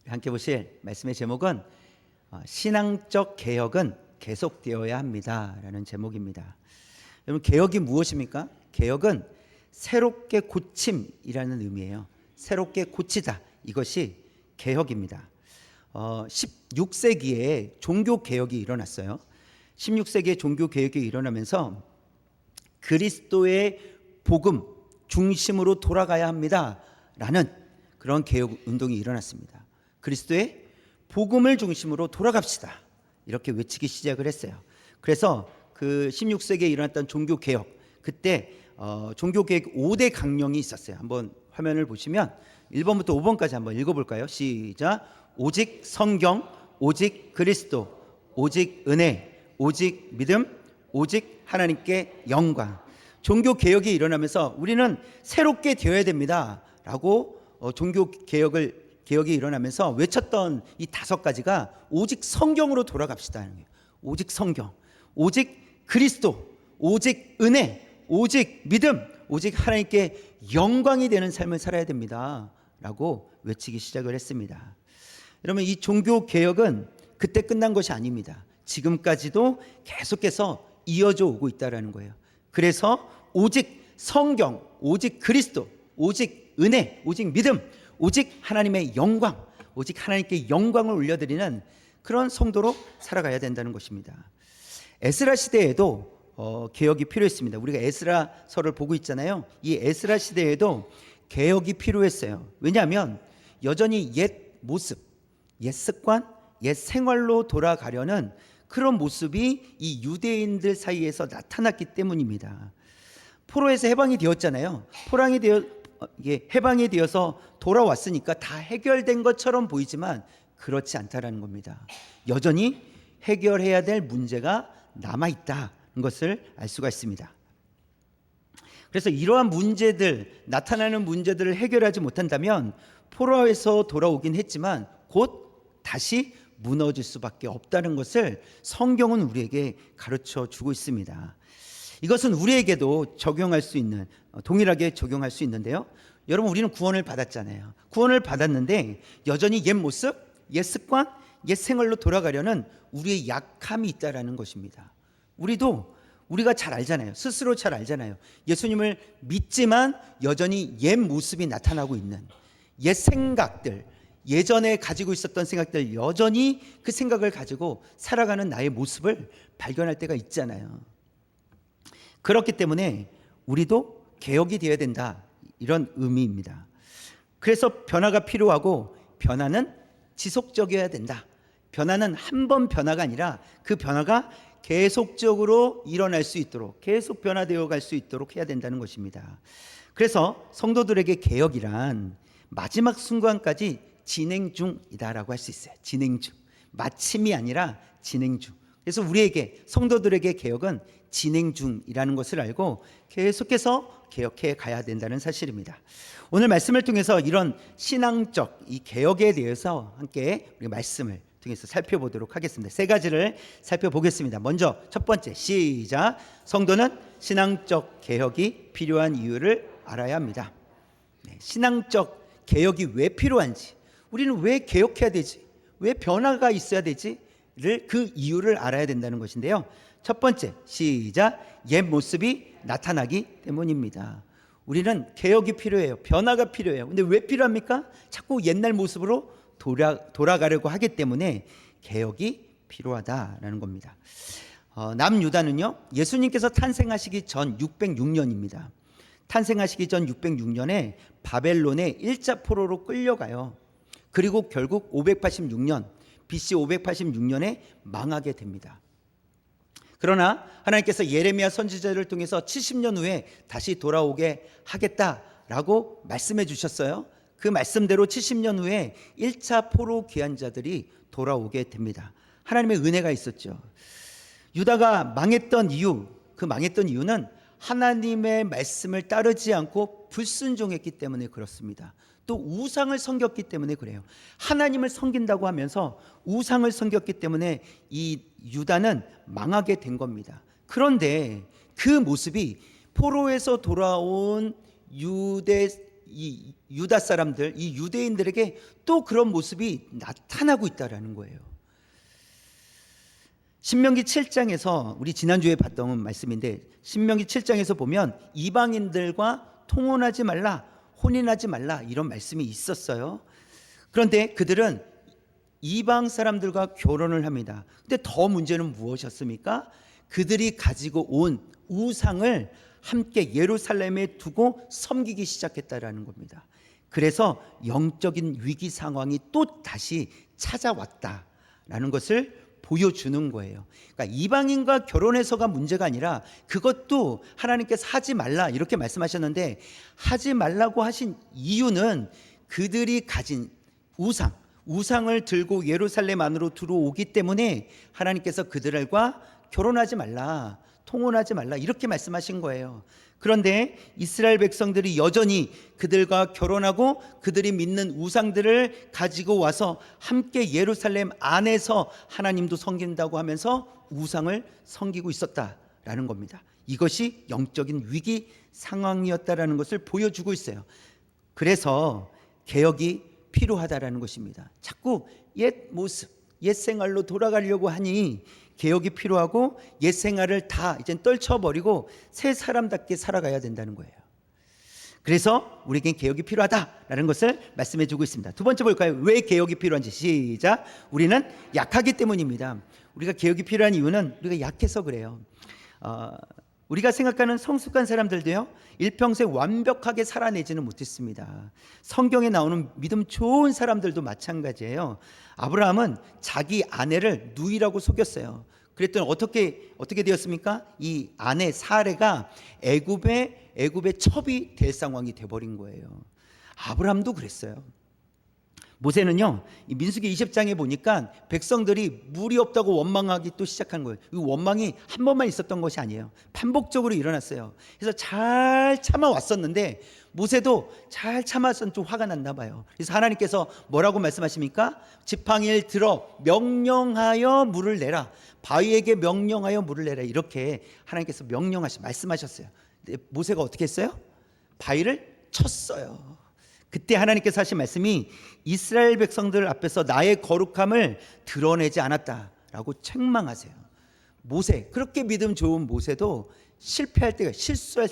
함께 보실 말씀의 제목은 신앙적 개혁은 계속되어야 합니다 라는 제목입니다. 여러분, 개혁이 무엇입니까? 개혁은 새롭게 고침이라는 의미예요. 새롭게 고치다, 이것이 개혁입니다. 16세기에 종교개혁이 일어났어요. 16세기에 종교개혁이 일어나면서 그리스도의 복음 중심으로 돌아가야 합니다 라는 그런 개혁 운동이 일어났습니다. 그리스도의 복음을 중심으로 돌아갑시다, 이렇게 외치기 시작을 했어요. 그래서 그 16세기에 일어났던 종교개혁, 그때 종교개혁 5대 강령이 있었어요. 한번 화면을 보시면 1번부터 5번까지 한번 읽어볼까요? 시작. 오직 성경, 오직 그리스도, 오직 은혜, 오직 믿음, 오직 하나님께 영광. 종교개혁이 일어나면서 우리는 새롭게 되어야 됩니다 라고 종교개혁이 일어나면서 외쳤던 이 5가지가 오직 성경으로 돌아갑시다. 오직 성경, 오직 그리스도, 오직 은혜, 오직 믿음, 오직 하나님께 영광이 되는 삶을 살아야 됩니다 라고 외치기 시작을 했습니다. 여러분, 이 종교개혁은 그때 끝난 것이 아닙니다. 지금까지도 계속해서 이어져 오고 있다는 거예요. 그래서 오직 성경, 오직 그리스도, 오직 은혜, 오직 믿음, 오직 하나님의 영광, 오직 하나님께 영광을 올려드리는 그런 성도로 살아가야 된다는 것입니다. 에스라 시대에도 개혁이 필요했습니다. 우리가 에스라서를 보고 있잖아요. 이 에스라 시대에도 개혁이 필요했어요. 왜냐하면 여전히 옛 모습, 옛 습관, 옛 생활로 돌아가려는 그런 모습이 이 유대인들 사이에서 나타났기 때문입니다. 포로에서 해방이 되었잖아요. 해방이 되어서 돌아왔으니까 다 해결된 것처럼 보이지만 그렇지 않다라는 겁니다. 여전히 해결해야 될 문제가 남아있다는 것을 알 수가 있습니다. 그래서 이러한 문제들, 나타나는 문제들을 해결하지 못한다면 포로에서 돌아오긴 했지만 곧 다시 무너질 수밖에 없다는 것을 성경은 우리에게 가르쳐 주고 있습니다. 이것은 우리에게도 적용할 수 있는, 동일하게 적용할 수 있는데요. 여러분, 우리는 구원을 받았잖아요. 구원을 받았는데 여전히 옛 모습, 옛 습관, 옛 생활로 돌아가려는 우리의 약함이 있다라는 것입니다. 우리가 잘 알잖아요. 스스로 잘 알잖아요. 예수님을 믿지만 여전히 옛 모습이 나타나고 있는 옛 생각들, 예전에 가지고 있었던 생각들, 여전히 그 생각을 가지고 살아가는 나의 모습을 발견할 때가 있잖아요. 그렇기 때문에 우리도 개혁이 되어야 된다, 이런 의미입니다. 그래서 변화가 필요하고 변화는 지속적이어야 된다. 변화는 한 번 변화가 아니라 그 변화가 계속적으로 일어날 수 있도록, 계속 변화되어 갈 수 있도록 해야 된다는 것입니다. 그래서 성도들에게 개혁이란 마지막 순간까지 진행 중이다라고 할 수 있어요. 진행 중, 마침이 아니라 진행 중. 그래서 우리에게, 성도들에게 개혁은 진행 중이라는 것을 알고 계속해서 개혁해 가야 된다는 사실입니다. 오늘 말씀을 통해서 이런 신앙적 이 개혁에 대해서 함께 우리 말씀을 통해서 살펴보도록 하겠습니다. 3가지를 살펴보겠습니다. 먼저 첫 번째, 시작. 성도는 신앙적 개혁이 필요한 이유를 알아야 합니다. 신앙적 개혁이 왜 필요한지, 우리는 왜 개혁해야 되지, 왜 변화가 있어야 되지, 그 이유를 알아야 된다는 것인데요. 첫 번째, 시작. 옛 모습이 나타나기 때문입니다. 우리는 개혁이 필요해요. 변화가 필요해요. 근데 왜 필요합니까? 자꾸 옛날 모습으로 돌아가려고 하기 때문에 개혁이 필요하다라는 겁니다. 남유다는요, 예수님께서 탄생하시기 전 606년입니다. 탄생하시기 전 606년에 바벨론의 1차 포로로 끌려가요. 그리고 결국 586년, BC 586년에 망하게 됩니다. 그러나 하나님께서 예레미야 선지자를 통해서 70년 후에 다시 돌아오게 하겠다라고 말씀해 주셨어요. 그 말씀대로 70년 후에 1차 포로 귀환 자들이 돌아오게 됩니다. 하나님의 은혜가 있었죠. 유다가 망했던 이유, 그 망했던 이유는 하나님의 말씀을 따르지 않고 불순종했기 때문에 그렇습니다. 또 우상을 섬겼기 때문에 그래요. 하나님을 섬긴다고 하면서 우상을 섬겼기 때문에 이 유다는 망하게 된 겁니다. 그런데 그 모습이 포로에서 돌아온 유다 사람들, 이 유대인들에게 또 그런 모습이 나타나고 있다라는 거예요. 신명기 7장에서 우리 지난주에 봤던 말씀인데, 신명기 7장에서 보면 이방인들과 통혼하지 말라, 혼인하지 말라, 이런 말씀이 있었어요. 그런데 그들은 이방 사람들과 결혼을 합니다. 근데 더 문제는 무엇이었습니까? 그들이 가지고 온 우상을 함께 예루살렘에 두고 섬기기 시작했다라는 겁니다. 그래서 영적인 위기 상황이 또 다시 찾아왔다라는 것을 보여주는 거예요. 그러니까 이방인과 결혼해서가 문제가 아니라 그것도 하나님께서 하지 말라 이렇게 말씀하셨는데, 하지 말라고 하신 이유는 그들이 가진 우상을 들고 예루살렘 안으로 들어오기 때문에 하나님께서 그들과 결혼하지 말라, 통혼하지 말라 이렇게 말씀하신 거예요. 그런데 이스라엘 백성들이 여전히 그들과 결혼하고 그들이 믿는 우상들을 가지고 와서 함께 예루살렘 안에서 하나님도 섬긴다고 하면서 우상을 섬기고 있었다라는 겁니다. 이것이 영적인 위기 상황이었다라는 것을 보여주고 있어요. 그래서 개혁이 필요하다라는 것입니다. 자꾸 옛 모습, 옛 생활로 돌아가려고 하니 개혁이 필요하고 옛 생활을 다 이제 떨쳐버리고 새 사람답게 살아가야 된다는 거예요. 그래서 우리에겐 개혁이 필요하다라는 것을 말씀해 주고 있습니다. 두 번째 볼까요? 왜 개혁이 필요한지. 시작. 우리는 약하기 때문입니다. 우리가 개혁이 필요한 이유는 우리가 약해서 그래요. 우리가 생각하는 성숙한 사람들도요, 일평생 완벽하게 살아내지는 못했습니다. 성경에 나오는 믿음 좋은 사람들도 마찬가지예요. 아브라함은 자기 아내를 누이라고 속였어요. 그랬더니 어떻게 되었습니까? 이 아내 사레가 애굽의 첩이 될 상황이 돼버린 거예요. 아브라함도 그랬어요. 모세는요, 이 민수기 20장에 보니까 백성들이 물이 없다고 원망하기 또 시작한 거예요. 이 원망이 한 번만 있었던 것이 아니에요. 반복적으로 일어났어요. 그래서 잘 참아왔었는데 모세도 잘 참았던 좀 화가 났나 봐요. 그래서 하나님께서 뭐라고 말씀하십니까? 지팡이를 들어 명령하여 물을 내라, 바위에게 명령하여 물을 내라, 이렇게 하나님께서 말씀하셨어요. 근데 모세가 어떻게 했어요? 바위를 쳤어요. 그때 하나님께서 하신 말씀이 이스라엘 백성들 앞에서 나의 거룩함을 드러내지 않았다라고 책망하세요. 모세, 그렇게 믿음 좋은 모세도 실패할 때가, 실수할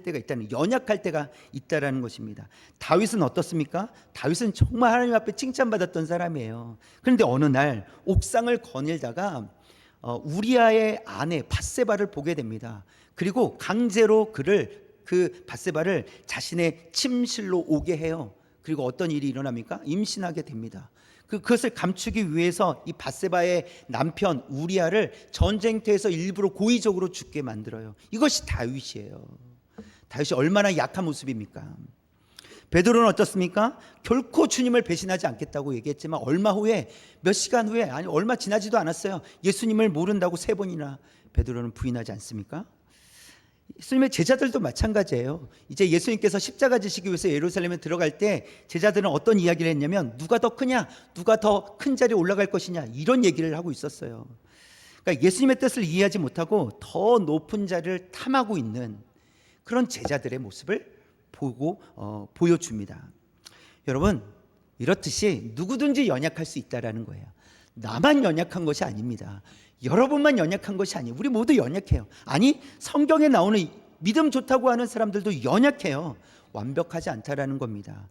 때가 있다는, 연약할 때가 있다라는 것입니다. 다윗은 어떻습니까? 다윗은 정말 하나님 앞에 칭찬받았던 사람이에요. 그런데 어느 날 옥상을 거닐다가 우리아의 아내 밧세바를 보게 됩니다. 그리고 강제로 그 밧세바를 자신의 침실로 오게 해요. 그리고 어떤 일이 일어납니까? 임신하게 됩니다. 그것을 감추기 위해서 이 밧세바의 남편 우리아를 전쟁터에서 일부러 고의적으로 죽게 만들어요. 이것이 다윗이에요. 다윗이 얼마나 약한 모습입니까? 베드로는 어떻습니까? 결코 주님을 배신하지 않겠다고 얘기했지만 몇 시간 후에, 아니 얼마 지나지도 않았어요. 예수님을 모른다고 3번이나 베드로는 부인하지 않습니까? 예수님의 제자들도 마찬가지예요. 이제 예수님께서 십자가 지시기 위해서 예루살렘에 들어갈 때 제자들은 어떤 이야기를 했냐면, 누가 더 크냐, 누가 더 큰 자리에 올라갈 것이냐, 이런 얘기를 하고 있었어요. 그러니까 예수님의 뜻을 이해하지 못하고 더 높은 자리를 탐하고 있는 그런 제자들의 모습을 보여줍니다. 여러분, 이렇듯이 누구든지 연약할 수 있다라는 거예요. 나만 연약한 것이 아닙니다. 여러분만 연약한 것이 아니에요. 우리 모두 연약해요. 아니, 성경에 나오는 믿음 좋다고 하는 사람들도 연약해요. 완벽하지 않다라는 겁니다.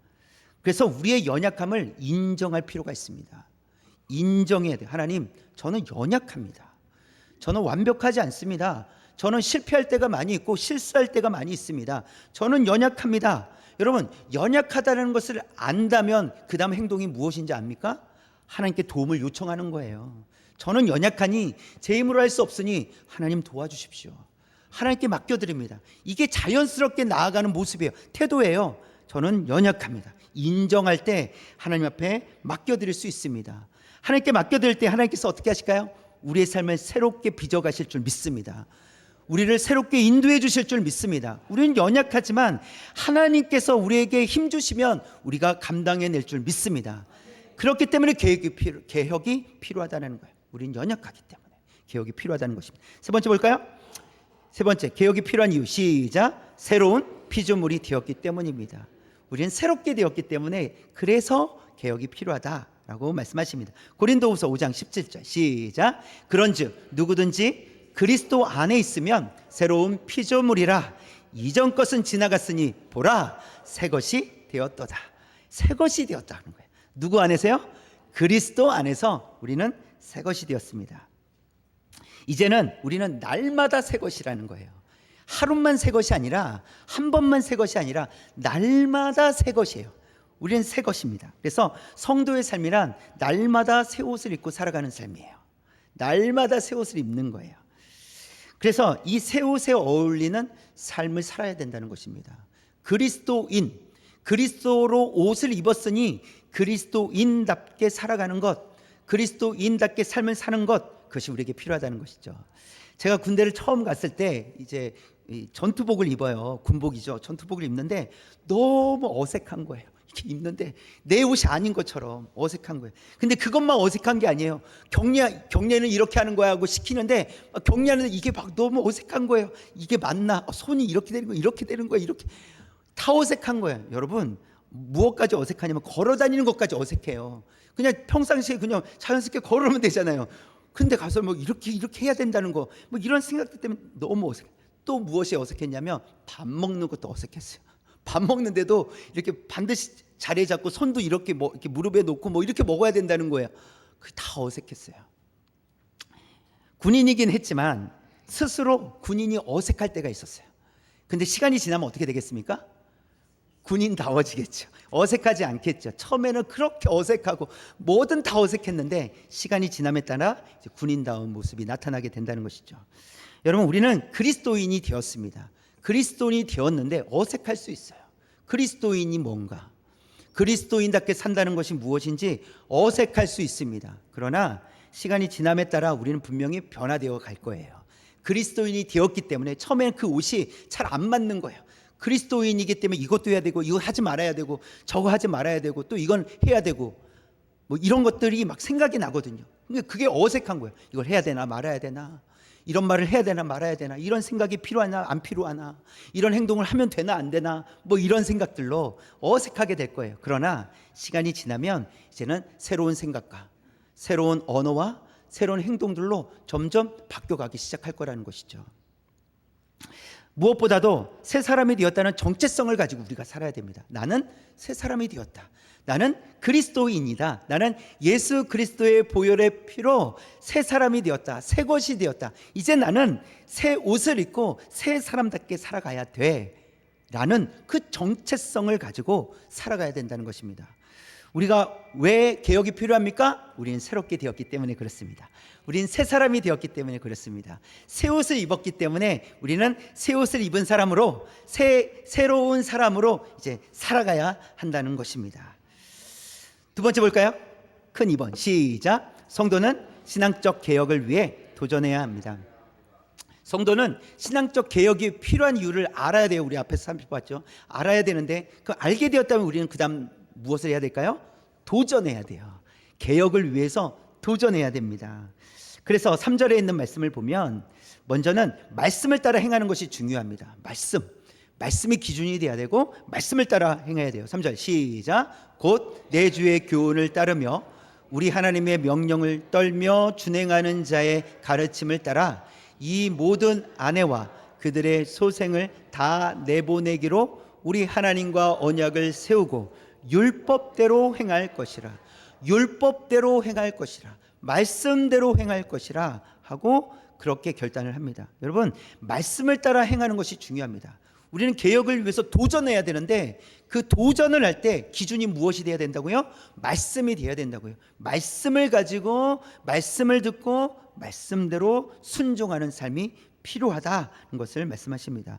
그래서 우리의 연약함을 인정할 필요가 있습니다. 인정해야 돼요. 하나님, 저는 연약합니다. 저는 완벽하지 않습니다. 저는 실패할 때가 많이 있고 실수할 때가 많이 있습니다. 저는 연약합니다. 여러분, 연약하다는 것을 안다면 그 다음 행동이 무엇인지 압니까? 하나님께 도움을 요청하는 거예요. 저는 연약하니 제 힘으로 할 수 없으니 하나님 도와주십시오. 하나님께 맡겨드립니다. 이게 자연스럽게 나아가는 모습이에요. 태도예요. 저는 연약합니다. 인정할 때 하나님 앞에 맡겨드릴 수 있습니다. 하나님께 맡겨드릴 때 하나님께서 어떻게 하실까요? 우리의 삶을 새롭게 빚어가실 줄 믿습니다. 우리를 새롭게 인도해 주실 줄 믿습니다. 우리는 연약하지만 하나님께서 우리에게 힘 주시면 우리가 감당해낼 줄 믿습니다. 그렇기 때문에 개혁이 필요하다는 거예요. 우리는 연약하기 때문에 개혁이 필요하다는 것입니다. 세 번째 볼까요? 세 번째, 개혁이 필요한 이유. 시작. 새로운 피조물이 되었기 때문입니다. 우리는 새롭게 되었기 때문에 그래서 개혁이 필요하다라고 말씀하십니다. 고린도후서 5장 17절 시작. 그런즉 누구든지 그리스도 안에 있으면 새로운 피조물이라. 이전 것은 지나갔으니 보라 새 것이 되었도다. 새 것이 되었다는 거예요. 누구 안에서요? 그리스도 안에서 우리는 새 것이 되었습니다. 이제는 우리는 날마다 새 것이라는 거예요. 하루만 새 것이 아니라, 한 번만 새 것이 아니라 날마다 새 것이에요. 우리는 새 것입니다. 그래서 성도의 삶이란 날마다 새 옷을 입고 살아가는 삶이에요. 날마다 새 옷을 입는 거예요. 그래서 이 새 옷에 어울리는 삶을 살아야 된다는 것입니다. 그리스도인, 그리스도로 옷을 입었으니 그리스도인답게 살아가는 것, 그리스도인답게 삶을 사는 것, 그것이 우리에게 필요하다는 것이죠. 제가 군대를 처음 갔을 때 이제 전투복을 입어요. 군복이죠. 전투복을 입는데 너무 어색한 거예요. 이렇게 입는데 내 옷이 아닌 것처럼 어색한 거예요. 근데 그것만 어색한 게 아니에요. 경례는 이렇게 하는 거야 하고 시키는데 경례하는데 이게 막 너무 어색한 거예요. 이게 맞나? 손이 이렇게 되는 거야, 이렇게 되는 거야, 이렇게 다 어색한 거예요. 여러분, 무엇까지 어색하냐면 걸어 다니는 것까지 어색해요. 그냥 평상시에 그냥 자연스럽게 걸으면 되잖아요. 근데 가서 뭐 이렇게 해야 된다는 거, 뭐 이런 생각들 때문에 너무 어색해. 또 무엇이 어색했냐면 밥 먹는 것도 어색했어요. 밥 먹는데도 이렇게 반드시 자리에 잡고 손도 이렇게 뭐 이렇게 무릎에 놓고 뭐 이렇게 먹어야 된다는 거예요. 그게 다 어색했어요. 군인이긴 했지만 스스로 군인이 어색할 때가 있었어요. 근데 시간이 지나면 어떻게 되겠습니까? 군인다워지겠죠. 어색하지 않겠죠. 처음에는 그렇게 어색하고 뭐든 다 어색했는데 시간이 지남에 따라 이제 군인다운 모습이 나타나게 된다는 것이죠. 여러분, 우리는 그리스도인이 되었습니다. 그리스도인이 되었는데 어색할 수 있어요. 그리스도인이 뭔가, 그리스도인답게 산다는 것이 무엇인지 어색할 수 있습니다. 그러나 시간이 지남에 따라 우리는 분명히 변화되어 갈 거예요. 그리스도인이 되었기 때문에 처음에는 그 옷이 잘 안 맞는 거예요. 그리스도인이기 때문에 이것도 해야 되고 이거 하지 말아야 되고 저거 하지 말아야 되고 또 이건 해야 되고 뭐 이런 것들이 막 생각이 나거든요. 근데 그게 어색한 거예요. 이걸 해야 되나 말아야 되나, 이런 말을 해야 되나 말아야 되나, 이런 생각이 필요하나 안 필요하나, 이런 행동을 하면 되나 안 되나, 뭐 이런 생각들로 어색하게 될 거예요. 그러나 시간이 지나면 이제는 새로운 생각과 새로운 언어와 새로운 행동들로 점점 바뀌어가기 시작할 거라는 것이죠. 무엇보다도 새 사람이 되었다는 정체성을 가지고 우리가 살아야 됩니다. 나는 새 사람이 되었다. 나는 그리스도인이다. 나는 예수 그리스도의 보혈의 피로 새 사람이 되었다. 새 것이 되었다. 이제 나는 새 옷을 입고 새 사람답게 살아가야 돼. 라는 그 정체성을 가지고 살아가야 된다는 것입니다. 우리가 왜 개혁이 필요합니까? 우리는 새롭게 되었기 때문에 그렇습니다. 우리는 새 사람이 되었기 때문에 그렇습니다. 새 옷을 입었기 때문에 우리는 새 옷을 입은 사람으로 새로운 사람으로 이제 살아가야 한다는 것입니다. 두 번째 볼까요? 큰 2번 시작. 성도는 신앙적 개혁을 위해 도전해야 합니다. 성도는 신앙적 개혁이 필요한 이유를 알아야 돼요. 우리 앞에서 살펴봤죠. 알아야 되는데 그 알게 되었다면 우리는 그 다음 무엇을 해야 될까요? 도전해야 돼요. 개혁을 위해서 도전해야 됩니다. 그래서 3절에 있는 말씀을 보면 먼저는 말씀을 따라 행하는 것이 중요합니다. 말씀이 기준이 돼야 되고 말씀을 따라 행해야 돼요. 3절 시작. 곧 내 주의 교훈을 따르며 우리 하나님의 명령을 떨며 준행하는 자의 가르침을 따라 이 모든 아내와 그들의 소생을 다 내보내기로 우리 하나님과 언약을 세우고 율법대로 행할 것이라. 율법대로 행할 것이라. 말씀대로 행할 것이라 하고 그렇게 결단을 합니다. 여러분, 말씀을 따라 행하는 것이 중요합니다. 우리는 개혁을 위해서 도전해야 되는데 그 도전을 할 때 기준이 무엇이 돼야 된다고요? 말씀이 돼야 된다고요. 말씀을 가지고 말씀을 듣고 말씀대로 순종하는 삶이 필요하다는 것을 말씀하십니다.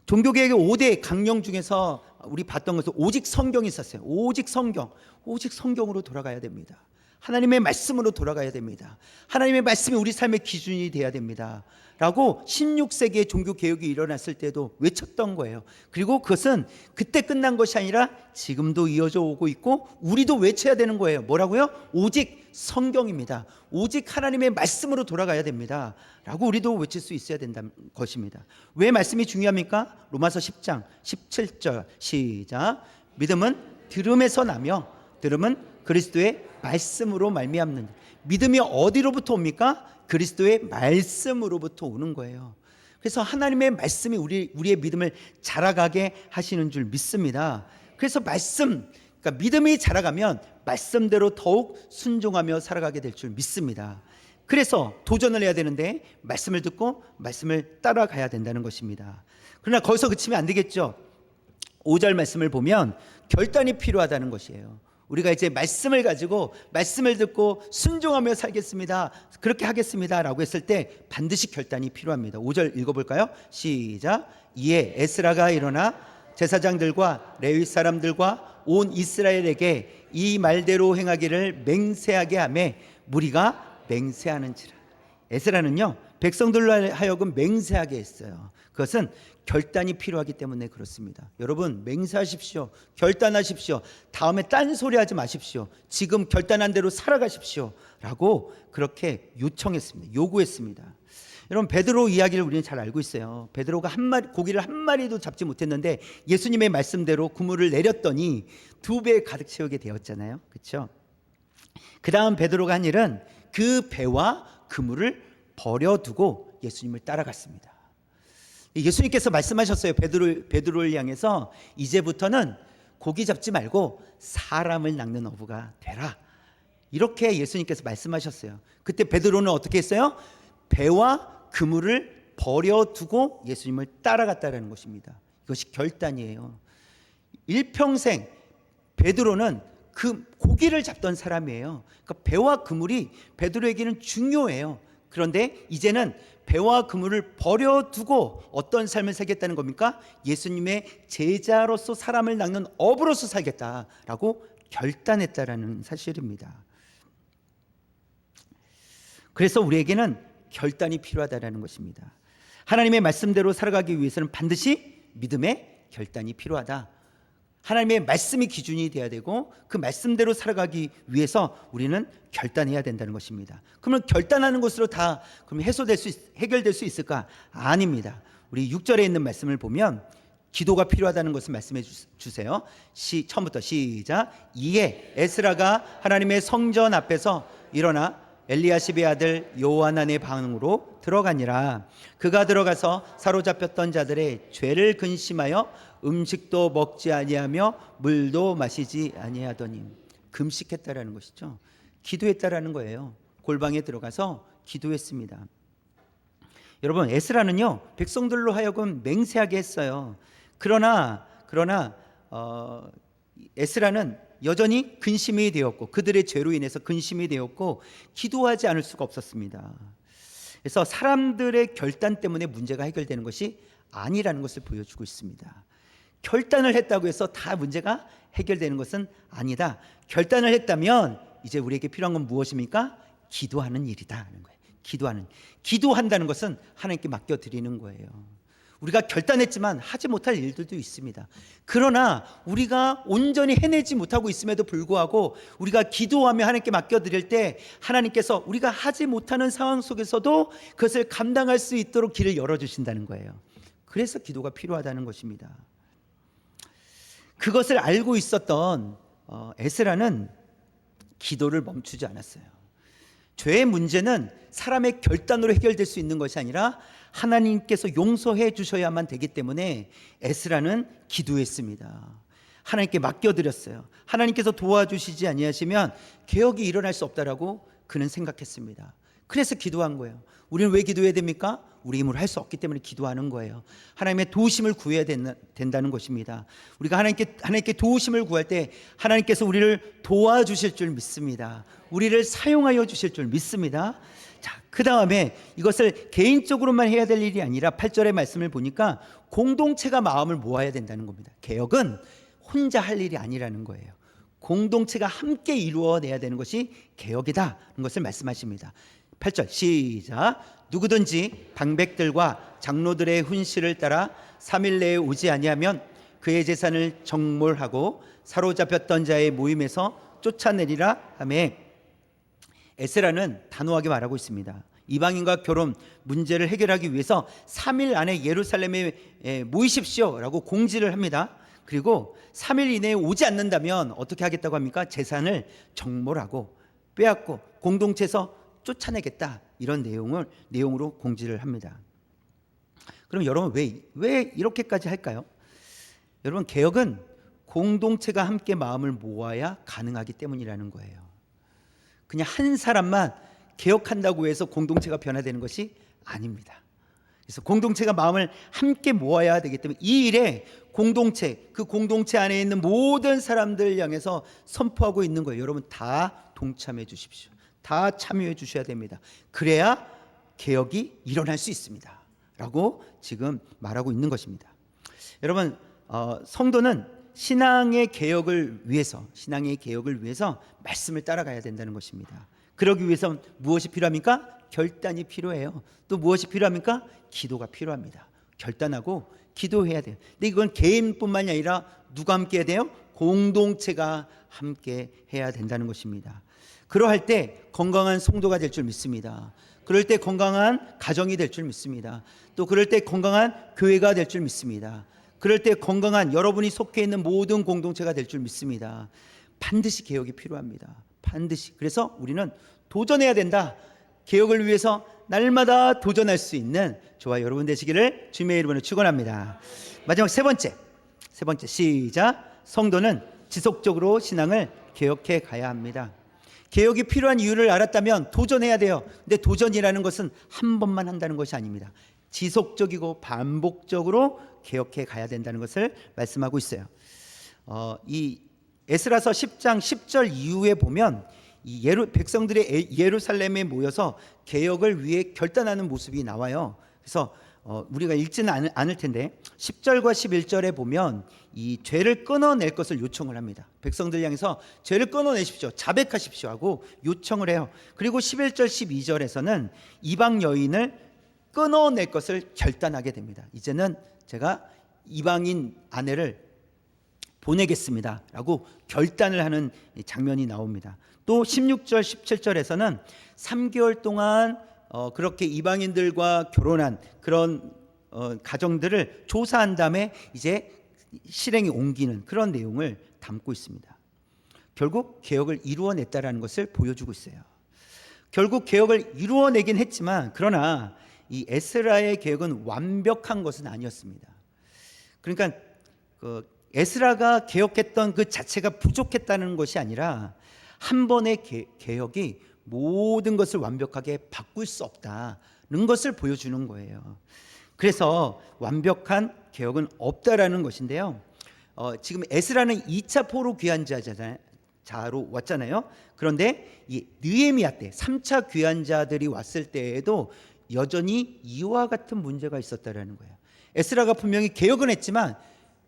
종교개혁의 5대 강령 중에서 우리 봤던 것은 오직 성경이 있었어요. 오직 성경으로 돌아가야 됩니다. 하나님의 말씀으로 돌아가야 됩니다. 하나님의 말씀이 우리 삶의 기준이 돼야 됩니다 라고 16세기의 종교개혁이 일어났을 때도 외쳤던 거예요. 그리고 그것은 그때 끝난 것이 아니라 지금도 이어져 오고 있고 우리도 외쳐야 되는 거예요. 뭐라고요? 오직 성경입니다. 오직 하나님의 말씀으로 돌아가야 됩니다 라고 우리도 외칠 수 있어야 된다는 것입니다. 왜 말씀이 중요합니까? 로마서 10장 17절 시작. 믿음은 들음에서 나며 들음은 그리스도의 말씀으로 말미암는. 믿음이 어디로부터 옵니까? 그리스도의 말씀으로부터 오는 거예요. 그래서 하나님의 말씀이 우리의 믿음을 자라가게 하시는 줄 믿습니다. 그래서 그러니까 믿음이 자라가면 말씀대로 더욱 순종하며 살아가게 될 줄 믿습니다. 그래서 도전을 해야 되는데 말씀을 듣고 말씀을 따라가야 된다는 것입니다. 그러나 거기서 그치면 안 되겠죠. 5절 말씀을 보면 결단이 필요하다는 것이에요. 우리가 이제 말씀을 가지고 말씀을 듣고 순종하며 살겠습니다, 그렇게 하겠습니다 라고 했을 때 반드시 결단이 필요합니다. 5절 읽어볼까요? 시작. 이에 에스라가 일어나 제사장들과 레위 사람들과 온 이스라엘에게 이 말대로 행하기를 맹세하게 하며 무리가 맹세하는지라. 에스라는요 백성들로 하여금 맹세하게 했어요. 그것은 결단이 필요하기 때문에 그렇습니다. 여러분 맹세하십시오. 결단하십시오. 다음에 딴소리 하지 마십시오. 지금 결단한 대로 살아가십시오 라고 그렇게 요청했습니다. 요구했습니다. 여러분 베드로 이야기를 우리는 잘 알고 있어요. 베드로가 고기를 한 마리도 잡지 못했는데 예수님의 말씀대로 그물을 내렸더니 2배 가득 채우게 되었잖아요. 그렇죠? 그 다음 베드로가 한 일은 그 배와 그물을 버려두고 예수님을 따라갔습니다. 예수님께서 말씀하셨어요. 베드로를 향해서 이제부터는 고기 잡지 말고 사람을 낚는 어부가 되라. 이렇게 예수님께서 말씀하셨어요. 그때 베드로는 어떻게 했어요? 배와 그물을 버려두고 예수님을 따라갔다는 것입니다. 이것이 결단이에요. 일평생 베드로는 그 고기를 잡던 사람이에요. 그러니까 배와 그물이 베드로에게는 중요해요. 그런데 이제는 배와 그물을 버려두고 어떤 삶을 살겠다는 겁니까? 예수님의 제자로서 사람을 낚는 어부로서 살겠다라고 결단했다라는 사실입니다. 그래서 우리에게는 결단이 필요하다는 것입니다. 하나님의 말씀대로 살아가기 위해서는 반드시 믿음의 결단이 필요하다. 하나님의 말씀이 기준이 돼야 되고 그 말씀대로 살아가기 위해서 우리는 결단해야 된다는 것입니다. 그러면 결단하는 것으로 다 그럼 해결될 수 있을까? 아닙니다. 우리 6절에 있는 말씀을 보면 기도가 필요하다는 것을 말씀해 주세요. 처음부터 시작. 이에 에스라가 하나님의 성전 앞에서 일어나 엘리야십의 아들 요하난의 방으로 들어가니라. 그가 들어가서 사로잡혔던 자들의 죄를 근심하여 음식도 먹지 아니하며 물도 마시지 아니하더니. 금식했다라는 것이죠. 기도했다라는 거예요. 골방에 들어가서 기도했습니다. 여러분 에스라는요 백성들로 하여금 맹세하게 했어요. 그러나 에스라는 여전히 근심이 되었고 그들의 죄로 인해서 근심이 되었고 기도하지 않을 수가 없었습니다. 그래서 사람들의 결단 때문에 문제가 해결되는 것이 아니라는 것을 보여주고 있습니다. 결단을 했다고 해서 다 문제가 해결되는 것은 아니다. 결단을 했다면 이제 우리에게 필요한 건 무엇입니까? 기도하는 일이다 하는 거예요. 기도한다는 것은 하나님께 맡겨드리는 거예요. 우리가 결단했지만 하지 못할 일들도 있습니다. 그러나 우리가 온전히 해내지 못하고 있음에도 불구하고 우리가 기도하며 하나님께 맡겨드릴 때 하나님께서 우리가 하지 못하는 상황 속에서도 그것을 감당할 수 있도록 길을 열어주신다는 거예요. 그래서 기도가 필요하다는 것입니다. 그것을 알고 있었던 에스라는 기도를 멈추지 않았어요. 죄의 문제는 사람의 결단으로 해결될 수 있는 것이 아니라 하나님께서 용서해 주셔야만 되기 때문에 에스라는 기도했습니다. 하나님께 맡겨드렸어요. 하나님께서 도와주시지 아니하시면 개혁이 일어날 수 없다라고 그는 생각했습니다. 그래서 기도한 거예요. 우리는 왜 기도해야 됩니까? 우리 힘으로 할 수 없기 때문에 기도하는 거예요. 하나님의 도우심을 구해야 된다는 것입니다. 우리가 하나님께 도우심을 구할 때 하나님께서 우리를 도와주실 줄 믿습니다. 우리를 사용하여 주실 줄 믿습니다. 자, 그 다음에 이것을 개인적으로만 해야 될 일이 아니라 8절의 말씀을 보니까 공동체가 마음을 모아야 된다는 겁니다. 개혁은 혼자 할 일이 아니라는 거예요. 공동체가 함께 이루어내야 되는 것이 개혁이다 는 것을 말씀하십니다. 8절 시작. 누구든지 방백들과 장로들의 훈시를 따라 3일 내에 오지 아니하면 그의 재산을 정몰하고 사로잡혔던 자의 모임에서 쫓아내리라 하며, 에스라는 단호하게 말하고 있습니다. 이방인과 결혼 문제를 해결하기 위해서 3일 안에 예루살렘에 모이십시오 라고 공지를 합니다. 그리고 3일 이내에 오지 않는다면 어떻게 하겠다고 합니까? 재산을 정몰하고 빼앗고 공동체에서 쫓아내겠다, 이런 내용으로 공지를 합니다. 그럼 여러분 왜 이렇게까지 할까요? 여러분, 개혁은 공동체가 함께 마음을 모아야 가능하기 때문이라는 거예요. 그냥 한 사람만 개혁한다고 해서 공동체가 변화되는 것이 아닙니다. 그래서 공동체가 마음을 함께 모아야 되기 때문에 이 일에 그 공동체 안에 있는 모든 사람들 향해서 선포하고 있는 거예요. 여러분, 다 동참해 주십시오. 다 참여해 주셔야 됩니다. 그래야 개혁이 일어날 수 있습니다 라고 지금 말하고 있는 것입니다. 여러분, 성도는 신앙의 개혁을 위해서 말씀을 따라가야 된다는 것입니다. 그러기 위해서 무엇이 필요합니까? 결단이 필요해요. 또 무엇이 필요합니까? 기도가 필요합니다. 결단하고 기도해야 돼요. 근데 이건 개인뿐만이 아니라 누가 함께 해야 돼요? 공동체가 함께 해야 된다는 것입니다. 그러할 때 건강한 성도가 될 줄 믿습니다. 그럴 때 건강한 가정이 될 줄 믿습니다. 또 그럴 때 건강한 교회가 될 줄 믿습니다. 그럴 때 건강한 여러분이 속해 있는 모든 공동체가 될 줄 믿습니다. 반드시 개혁이 필요합니다. 반드시. 그래서 우리는 도전해야 된다. 개혁을 위해서 날마다 도전할 수 있는 저와 여러분 되시기를 주님의 이름으로 축원합니다. 마지막 세 번째 시작. 성도는 지속적으로 신앙을 개혁해 가야 합니다. 개혁이 필요한 이유를 알았다면 도전해야 돼요. 근데 도전이라는 것은 한 번만 한다는 것이 아닙니다. 지속적이고 반복적으로 개혁해 가야 된다는 것을 말씀하고 있어요. 이 에스라서 10장 10절 이후에 보면 이 백성들이 예루살렘에 모여서 개혁을 위해 결단하는 모습이 나와요. 그래서 우리가 읽지는 않을 텐데 10절과 11절에 보면 이 죄를 끊어낼 것을 요청을 합니다. 백성들 향해서 죄를 끊어내십시오, 자백하십시오 하고 요청을 해요. 그리고 11절 12절에서는 이방 여인을 끊어낼 것을 결단하게 됩니다. 이제는 제가 이방인 아내를 보내겠습니다 라고 결단을 하는 장면이 나옵니다. 또 16절 17절에서는 3개월 동안 그렇게 이방인들과 결혼한 그런 가정들을 조사한 다음에 이제 실행에 옮기는 그런 내용을 담고 있습니다. 결국 개혁을 이루어냈다라는 것을 보여주고 있어요. 결국 개혁을 이루어내긴 했지만 그러나 이 에스라의 개혁은 완벽한 것은 아니었습니다. 그러니까 에스라가 개혁했던 그 자체가 부족했다는 것이 아니라 한 번의 개혁이 모든 것을 완벽하게 바꿀 수 없다는 것을 보여주는 거예요. 그래서 완벽한 개혁은 없다라는 것인데요. 지금 에스라는 2차 포로 귀환자로 왔잖아요. 그런데 이 느헤미야 때 3차 귀환자들이 왔을 때에도 여전히 이와 같은 문제가 있었다라는 거예요. 에스라가 분명히 개혁은 했지만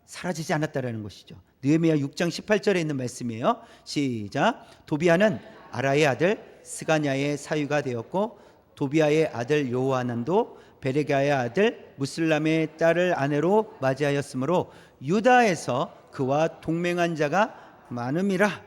사라지지 않았다라는 것이죠. 느헤미야 6장 18절에 있는 말씀이에요. 시작. 도비아는 아라의 아들 스가냐의 사위가 되었고 도비아의 아들 여호하난도 베레가의 아들 무슬람의 딸을 아내로 맞이하였으므로 유다에서 그와 동맹한 자가 많음이라.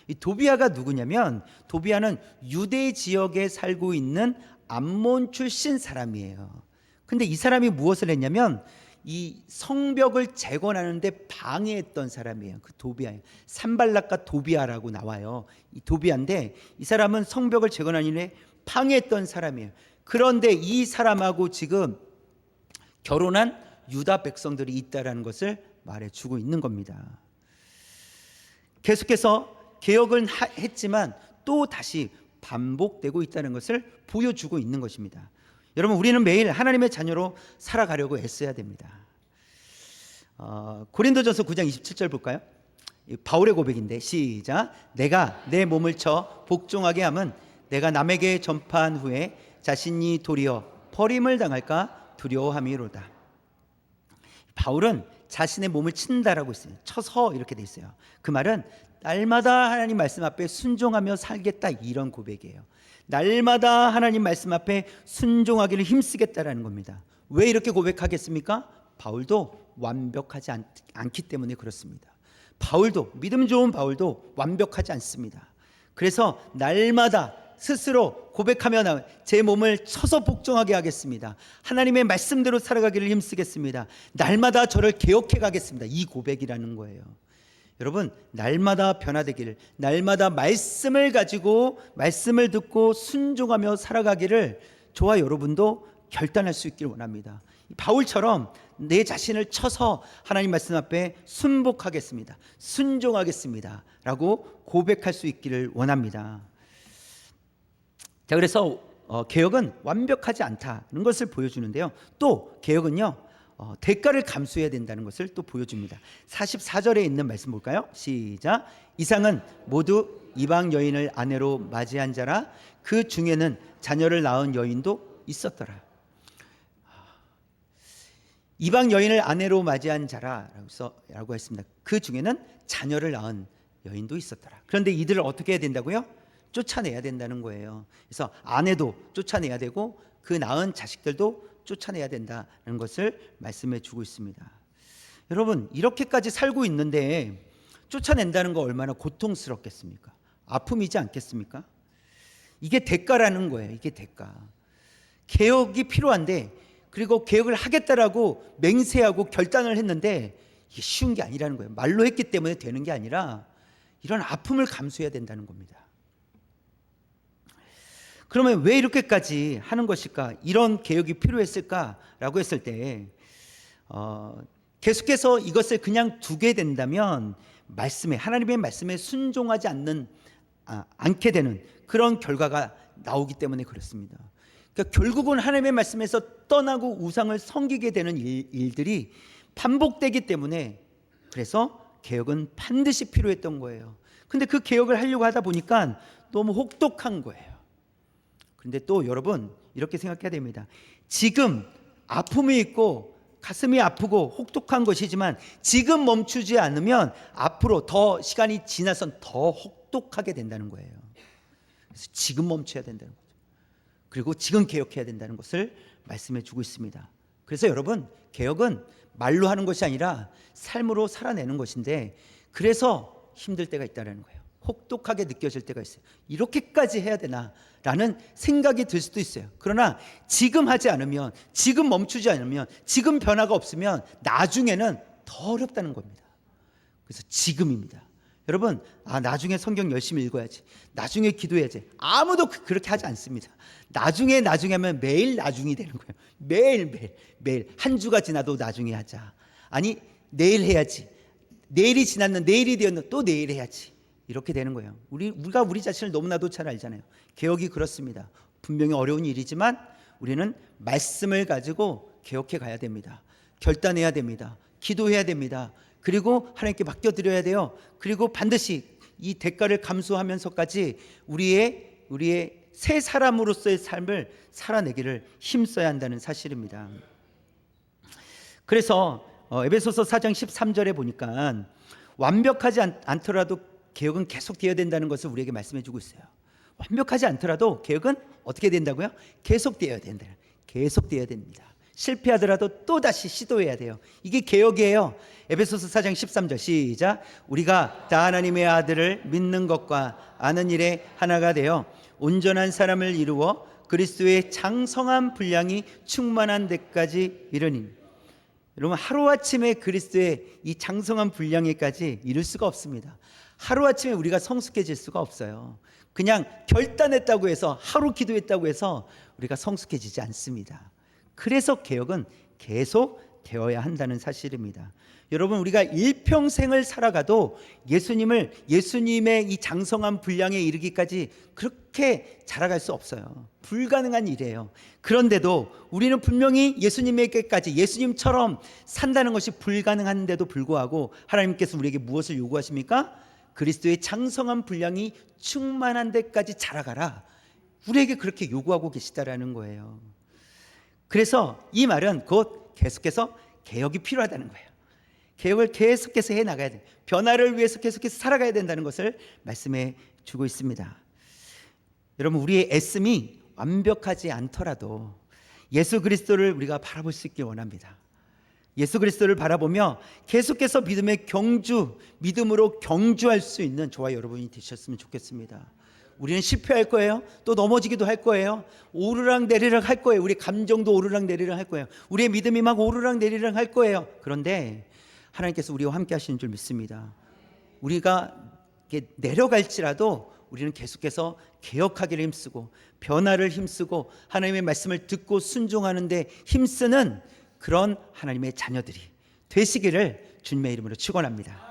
이 도비아가 누구냐면 도비아는 유대 지역에 살고 있는 암몬 출신 사람이에요. 근데 이 사람이 무엇을 했냐면 이 성벽을 재건하는데 방해했던 사람이에요. 그 도비아예요. 산발락과 도비아라고 나와요. 이 도비아인데 이 사람은 성벽을 재건하는 일에 방해했던 사람이에요. 그런데 이 사람하고 지금 결혼한 유다 백성들이 있다라는 것을 말해주고 있는 겁니다. 계속해서 개혁은 했지만 또 다시 반복되고 있다는 것을 보여주고 있는 것입니다. 여러분, 우리는 매일 하나님의 자녀로 살아가려고 애써야 됩니다. 고린도전서 9장 27절 볼까요? 바울의 고백인데 시작. 내가 내 몸을 쳐 복종하게 함은 내가 남에게 전파한 후에 자신이 도리어 버림을 당할까 두려워함이로다. 바울은 자신의 몸을 친다라고 했어요. 쳐서 이렇게 돼 있어요. 그 말은 날마다 하나님 말씀 앞에 순종하며 살겠다, 이런 고백이에요. 날마다 하나님 말씀 앞에 순종하기를 힘쓰겠다라는 겁니다. 왜 이렇게 고백하겠습니까? 바울도 완벽하지 않기 때문에 그렇습니다. 바울도, 믿음 좋은 바울도 완벽하지 않습니다. 그래서 날마다 스스로 고백하며 제 몸을 쳐서 복종하게 하겠습니다. 하나님의 말씀대로 살아가기를 힘쓰겠습니다. 날마다 저를 개혁해 가겠습니다. 이 고백이라는 거예요. 여러분, 날마다 변화되기를, 날마다 말씀을 가지고 말씀을 듣고 순종하며 살아가기를 저와 여러분도 결단할 수 있기를 원합니다. 바울처럼 내 자신을 쳐서 하나님 말씀 앞에 순복하겠습니다, 순종하겠습니다 라고 고백할 수 있기를 원합니다. 자, 그래서 개혁은 완벽하지 않다는 것을 보여주는데요, 또 개혁은요 대가를 감수해야 된다는 것을 또 보여줍니다. 44절에 있는 말씀 볼까요? 시작. 이상은 모두 이방 여인을 아내로 맞이한 자라. 그 중에는 자녀를 낳은 여인도 있었더라. 이방 여인을 아내로 맞이한 자라라고 했습니다. 그 중에는 자녀를 낳은 여인도 있었더라. 그런데 이들을 어떻게 해야 된다고요? 쫓아내야 된다는 거예요. 그래서 아내도 쫓아내야 되고 그 낳은 자식들도 쫓아내야 된다는 것을 말씀해 주고 있습니다. 여러분, 이렇게까지 살고 있는데 쫓아낸다는 거 얼마나 고통스럽겠습니까? 아픔이지 않겠습니까? 이게 대가라는 거예요. 이게 대가. 개혁이 필요한데, 그리고 개혁을 하겠다라고 맹세하고 결단을 했는데 이게 쉬운 게 아니라는 거예요. 말로 했기 때문에 되는 게 아니라 이런 아픔을 감수해야 된다는 겁니다. 그러면 왜 이렇게까지 하는 것일까? 이런 개혁이 필요했을까라고 했을 때 계속해서 이것을 그냥 두게 된다면 하나님의 말씀에 순종하지 않게 되는 그런 결과가 나오기 때문에 그렇습니다. 그러니까 결국은 하나님의 말씀에서 떠나고 우상을 섬기게 되는 일들이 반복되기 때문에, 그래서 개혁은 반드시 필요했던 거예요. 근데 그 개혁을 하려고 하다 보니까 너무 혹독한 거예요. 그런데 또 여러분, 이렇게 생각해야 됩니다. 지금 아픔이 있고 가슴이 아프고 혹독한 것이지만 지금 멈추지 않으면 앞으로 더 시간이 지나선 더 혹독하게 된다는 거예요. 그래서 지금 멈춰야 된다는 거죠. 그리고 지금 개혁해야 된다는 것을 말씀해 주고 있습니다. 그래서 여러분, 개혁은 말로 하는 것이 아니라 삶으로 살아내는 것인데, 그래서 힘들 때가 있다는 거예요. 혹독하게 느껴질 때가 있어요. 이렇게까지 해야 되나 라는 생각이 들 수도 있어요. 그러나 지금 하지 않으면, 지금 멈추지 않으면, 지금 변화가 없으면 나중에는 더 어렵다는 겁니다. 그래서 지금입니다. 여러분, 나중에 성경 열심히 읽어야지, 나중에 기도해야지, 아무도 그렇게 하지 않습니다. 나중에 하면 매일 나중이 되는 거예요. 매일 한 주가 지나도 나중에 하자, 아니 내일 해야지, 내일이 지났는 내일이 되었는 또 내일 해야지, 이렇게 되는 거예요. 우리가 우리 자신을 너무나도 잘 알잖아요. 개혁이 그렇습니다. 분명히 어려운 일이지만 우리는 말씀을 가지고 개혁해 가야 됩니다. 결단해야 됩니다. 기도해야 됩니다. 그리고 하나님께 맡겨드려야 돼요. 그리고 반드시 이 대가를 감수하면서까지 우리의 새 사람으로서의 삶을 살아내기를 힘써야 한다는 사실입니다. 그래서 에베소서 4장 13절에 보니까 완벽하지 않더라도 개혁은 계속되어야 된다는 것을 우리에게 말씀해 주고 있어요. 완벽하지 않더라도 개혁은 어떻게 된다고요? 계속되어야 된다. 계속되어야 됩니다. 실패하더라도 또다시 시도해야 돼요. 이게 개혁이에요. 에베소서 4장 13절 시작. 우리가 다 하나님의 아들을 믿는 것과 아는 일에 하나가 되어 온전한 사람을 이루어 그리스도의 장성한 분량이 충만한 데까지 이르니. 여러분, 하루아침에 그리스도의 이 장성한 분량에까지 이룰 수가 없습니다. 하루아침에 우리가 성숙해질 수가 없어요. 그냥 결단했다고 해서, 하루 기도했다고 해서 우리가 성숙해지지 않습니다. 그래서 개혁은 계속 되어야 한다는 사실입니다. 여러분, 우리가 일평생을 살아가도 예수님의 이 장성한 분량에 이르기까지 그렇게 자라갈 수 없어요. 불가능한 일이에요. 그런데도 우리는 분명히 예수님에게까지, 예수님처럼 산다는 것이 불가능한데도 불구하고 하나님께서 우리에게 무엇을 요구하십니까? 그리스도의 장성한 분량이 충만한 데까지 자라가라. 우리에게 그렇게 요구하고 계시다라는 거예요. 그래서 이 말은 곧 계속해서 개혁이 필요하다는 거예요. 개혁을 계속해서 해나가야 돼. 변화를 위해서 계속해서 살아가야 된다는 것을 말씀해 주고 있습니다. 여러분, 우리의 애씀이 완벽하지 않더라도 예수 그리스도를 우리가 바라볼 수 있길 원합니다. 예수 그리스도를 바라보며 계속해서 믿음의 경주, 믿음으로 경주할 수 있는 저와 여러분이 되셨으면 좋겠습니다. 우리는 실패할 거예요. 또 넘어지기도 할 거예요. 오르락 내리락 할 거예요. 우리 감정도 오르락 내리락 할 거예요. 우리의 믿음이 막 오르락 내리락 할 거예요. 그런데 하나님께서 우리와 함께 하시는 줄 믿습니다. 우리가 이렇게 내려갈지라도 우리는 계속해서 개혁하기를 힘쓰고 변화를 힘쓰고 하나님의 말씀을 듣고 순종하는 데 힘쓰는 그런 하나님의 자녀들이 되시기를 주님의 이름으로 축원합니다.